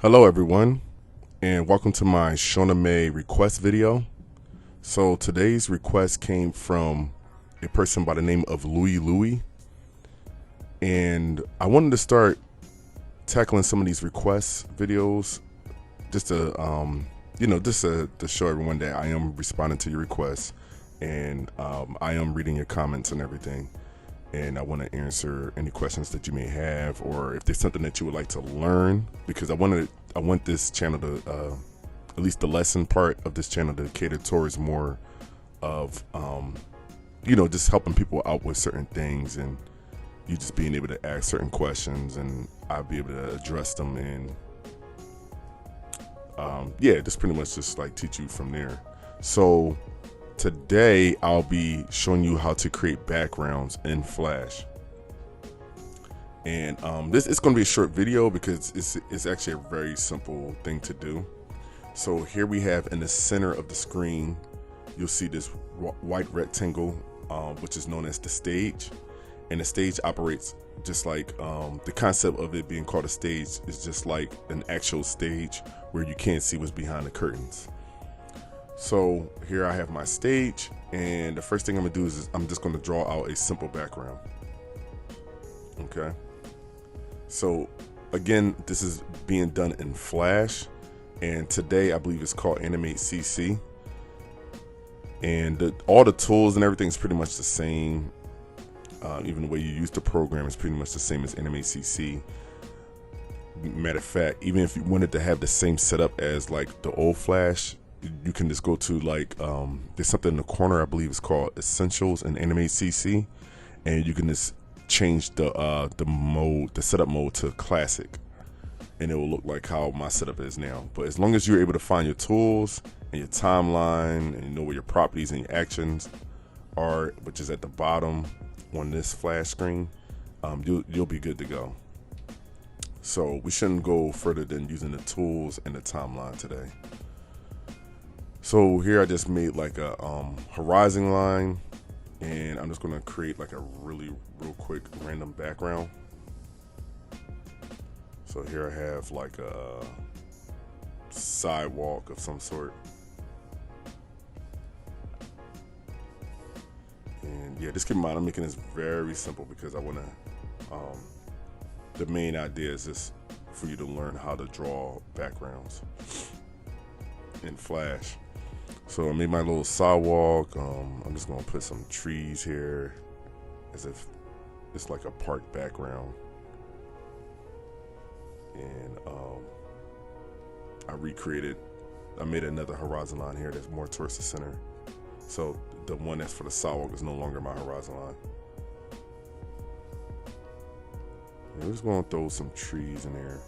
Hello everyone, and welcome to my Shoname request video. So today's request came from a person by the name of Louie, and I wanted to start tackling some of these request videos just to to show everyone that I am responding to your requests, and I am reading your comments and everything. And I want to answer any questions that you may have, or if there's something that you would like to learn, because I want this channel to, at least the lesson part of this channel, to cater towards more of, just helping people out with certain things, and you just being able to ask certain questions, and I'll be able to address them, and just pretty much just like teach you from there. So today I'll be showing you how to create backgrounds in Flash, and this is going to be a short video because it's actually a very simple thing to do. So here we have, in the center of the screen, you'll see this white rectangle, which is known as the stage, and the stage operates just like the concept of it being called a stage is just like an actual stage where you can't see what's behind the curtains. So here I have my stage, and the first thing I'm gonna do is I'm just gonna draw out a simple background. Okay. So again, this is being done in Flash, and today I believe it's called Animate CC. And all the tools and everything is pretty much the same. Even the way you use the program is pretty much the same as Animate CC. Matter of fact, even if you wanted to have the same setup as like the old Flash, you can just go to like there's something in the corner, I believe it's called Essentials in Animate CC, and you can just change the setup mode to classic, and it will look like how my setup is now. But as long as you're able to find your tools and your timeline, and you know where your properties and your actions are, which is at the bottom on this Flash screen, you'll be good to go. So we shouldn't go further than using the tools and the timeline today. So here I just made like a horizon line, and I'm just gonna create like a real quick random background. So here I have like a sidewalk of some sort. And yeah, just keep in mind I'm making this very simple because I wanna, the main idea is just for you to learn how to draw backgrounds in Flash. So I made my little sidewalk. I'm just gonna put some trees here as if it's like a park background. And I made another horizon line here that's more towards the center. So the one that's for the sidewalk is no longer my horizon line. And we're just gonna throw some trees in there.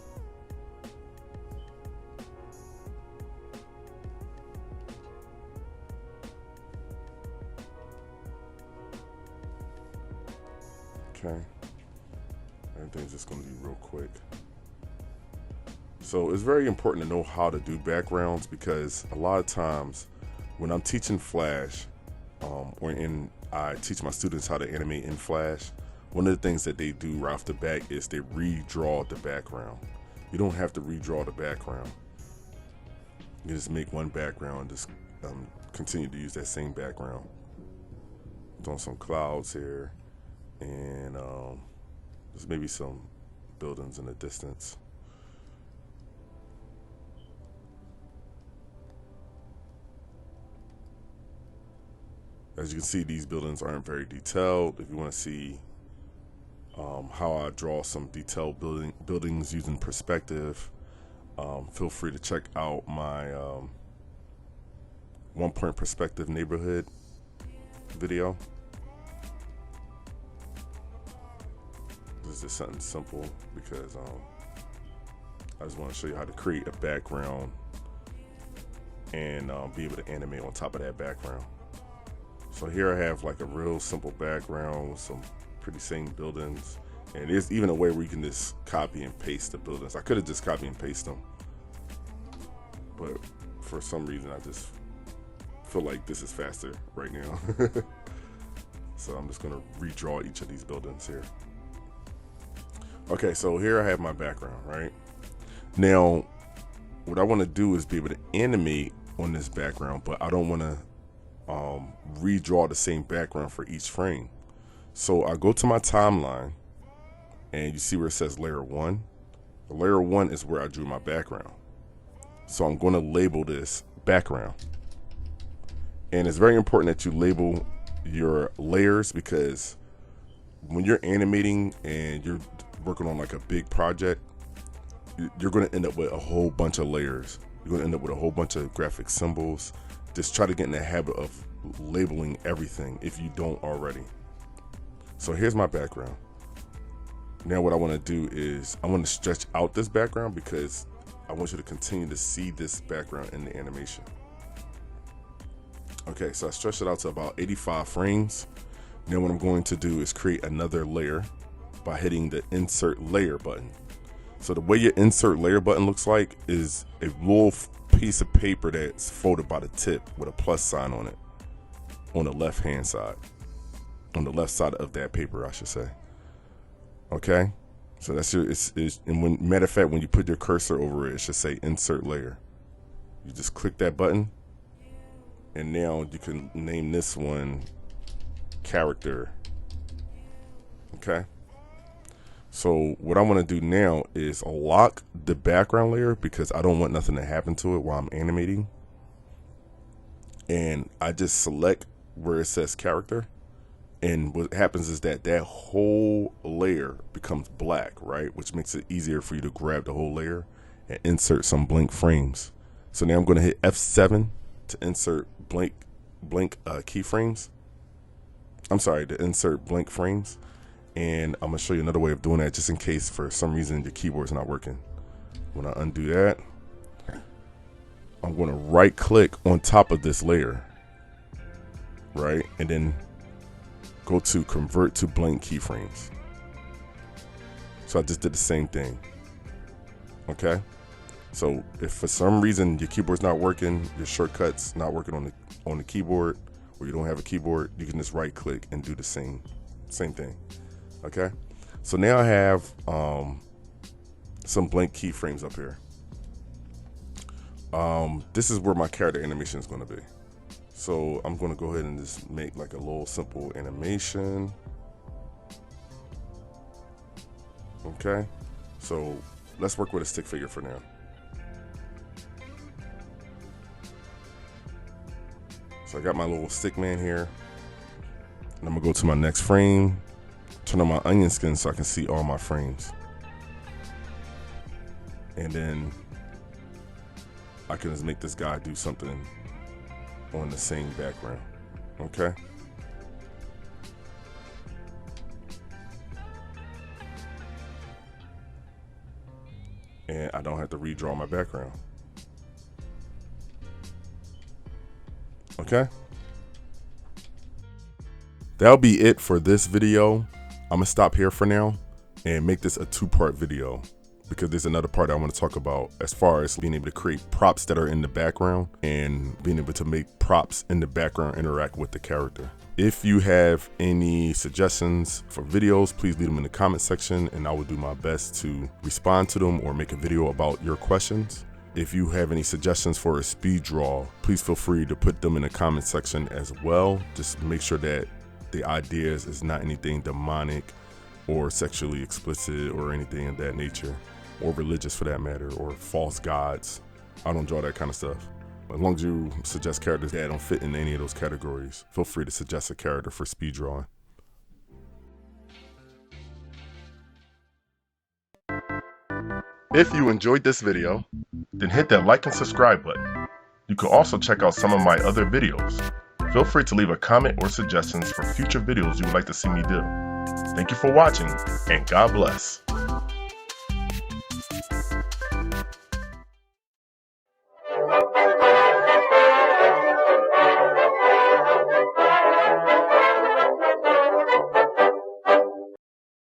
Okay, everything's just going to be real quick. So it's very important to know how to do backgrounds, because a lot of times when I'm teaching Flash, I teach my students how to animate in Flash, one of the things that they do right off the bat is they redraw the background. You don't have to redraw the background. You just make one background and just continue to use that same background. Doing some clouds here. And there's maybe some buildings in the distance. As you can see, these buildings aren't very detailed. If you want to see how I draw some detailed buildings using perspective, feel free to check out my 1-point perspective neighborhood video. This is just something simple because I just want to show you how to create a background and be able to animate on top of that background. So here I have like a real simple background with some pretty same buildings, and there's even a way where you can just copy and paste the buildings. I could have just copy and paste them, but for some reason I just feel like this is faster right now. So I'm just gonna redraw each of these buildings here. Okay, so here I have my background, right? Now, what I want to do is be able to animate on this background, but I don't want to redraw the same background for each frame. So I go to my timeline, and you see where it says layer 1. Layer 1 is where I drew my background. So I'm going to label this background. And it's very important that you label your layers, because when you're animating and you're working on like a big project, you're going to end up with a whole bunch of layers. You're going to end up with a whole bunch of graphic symbols. Just try to get in the habit of labeling everything if you don't already. So here's my background. Now what I want to do is I want to stretch out this background, because I want you to continue to see this background in the animation. Okay, so I stretched it out to about 85 frames. Now what I'm going to do is create another layer by hitting the insert layer button. So the way your insert layer button looks like is a little piece of paper that's folded by the tip with a plus sign on it on the left hand side. On the left side of that paper, I should say. Okay, so that's your, and when, matter of fact, when you put your cursor over it, it should say insert layer. You just click that button, and now you can name this one character. Okay, so what I want to do now is lock the background layer, because I don't want nothing to happen to it while I'm animating. And I just select where it says character. And what happens is that whole layer becomes black, right? Which makes it easier for you to grab the whole layer and insert some blank frames. So now I'm going to hit F7 to insert blank keyframes. I'm sorry, to insert blank frames. And I'm going to show you another way of doing that, just in case for some reason your keyboard's not working. When I undo that, I'm going to right click on top of this layer, right? And then go to convert to blank keyframes. So I just did the same thing. Okay, so if for some reason your keyboard's not working, your shortcuts not working on the keyboard, or you don't have a keyboard, you can just right click and do the same thing. Okay, so now I have some blank keyframes up here. This is where my character animation is going to be. So I'm going to go ahead and just make like a little simple animation. Okay, so let's work with a stick figure for now. So I got my little stick man here, and I'm gonna go to my next frame, turn on my onion skin so I can see all my frames, and then I can just make this guy do something on the same background. Okay, and I don't have to redraw my background. Okay, that'll be it for this video. I'm gonna stop here for now and make this a 2-part video, because there's another part I want to talk about as far as being able to create props that are in the background and being able to make props in the background interact with the character. If you have any suggestions for videos, please leave them in the comment section and I will do my best to respond to them or make a video about your questions. If you have any suggestions for a speed draw, please feel free to put them in the comment section as well. Just make sure that the ideas is not anything demonic or sexually explicit or anything of that nature, or religious for that matter, or false gods. I don't draw that kind of stuff. As long as you suggest characters that don't fit in any of those categories, feel free to suggest a character for speed drawing. If you enjoyed this video, then hit that like and subscribe button. You can also check out some of my other videos. Feel free to leave a comment or suggestions for future videos you would like to see me do. Thank you for watching, and God bless.